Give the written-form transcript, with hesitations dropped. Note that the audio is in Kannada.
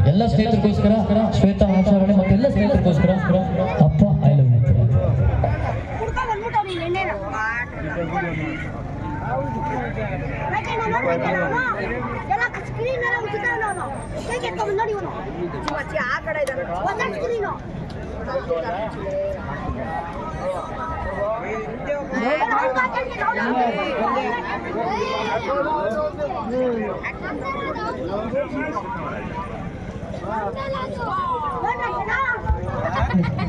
ಎಲ್ಲ ಸ್ನೇಹಿತರಿಗೋಸ್ಕರ ಶ್ವೇತಾ ಆಚಾರಣೆ ಮತ್ತೆ ಎಲ್ಲ ಸ್ನೇಹಿತರಿಗೋಸ್ಕರ ಅಪ್ಪ I love you. Thank you.